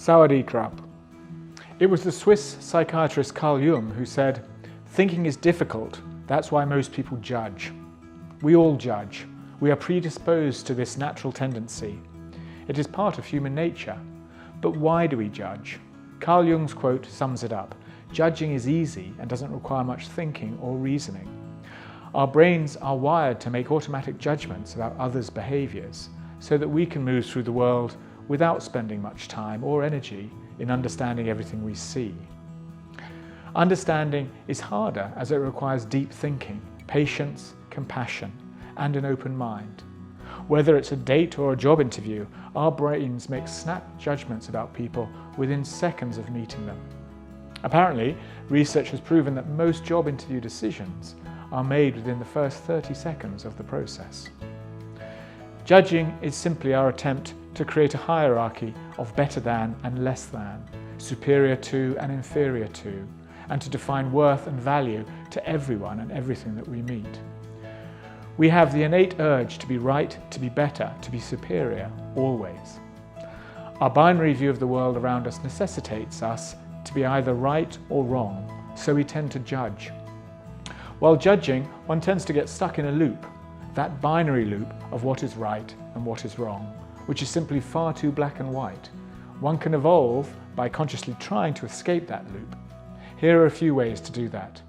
Sauerkraut. It was the Swiss psychiatrist Carl Jung who said, "Thinking is difficult, that's why most people judge." We all judge. We are predisposed to this natural tendency. It is part of human nature. But why do we judge? Carl Jung's quote sums it up. Judging is easy and doesn't require much thinking or reasoning. Our brains are wired to make automatic judgments about others' behaviours so that we can move through the world without spending much time or energy in understanding everything we see. Understanding is harder as it requires deep thinking, patience, compassion, and an open mind. Whether it's a date or a job interview, our brains make snap judgments about people within seconds of meeting them. Apparently, research has proven that most job interview decisions are made within the first 30 seconds of the process. Judging is simply our attempt to create a hierarchy of better than and less than, superior to and inferior to, and to define worth and value to everyone and everything that we meet. We have the innate urge to be right, to be better, to be superior, always. Our binary view of the world around us necessitates us to be either right or wrong, so we tend to judge. While judging, one tends to get stuck in a loop, that binary loop of what is right and what is wrong, which is simply far too black and white. One can evolve by consciously trying to escape that loop. Here are a few ways to do that.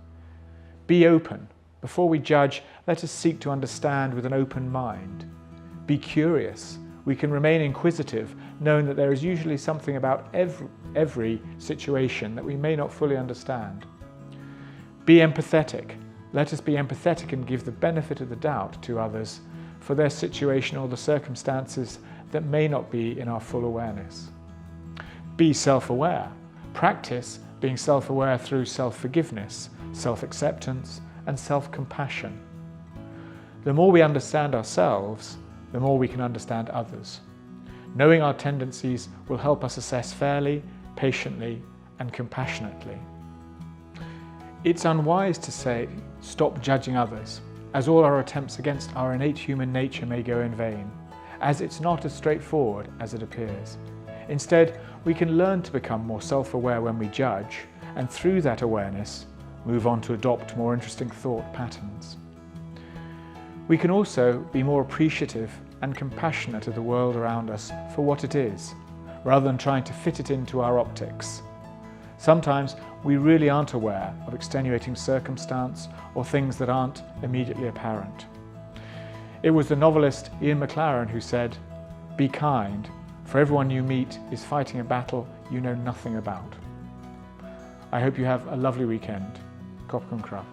Be open. Before we judge, let us seek to understand with an open mind. Be curious. We can remain inquisitive, knowing that there is usually something about every situation that we may not fully understand. Be empathetic. Let us be empathetic and give the benefit of the doubt to others for their situation or the circumstances that may not be in our full awareness. Be self-aware. Practice being self-aware through self-forgiveness, self-acceptance, and self-compassion. The more we understand ourselves, the more we can understand others. Knowing our tendencies will help us assess fairly, patiently, and compassionately. It's unwise to say, stop judging others, as all our attempts against our innate human nature may go in vain, as it's not as straightforward as it appears. Instead, we can learn to become more self-aware when we judge, and through that awareness, move on to adopt more interesting thought patterns. We can also be more appreciative and compassionate of the world around us for what it is, rather than trying to fit it into our optics. Sometimes we really aren't aware of extenuating circumstance or things that aren't immediately apparent. It was the novelist Ian McLaren who said, "Be kind, for everyone you meet is fighting a battle you know nothing about." I hope you have a lovely weekend. Koppenkraft.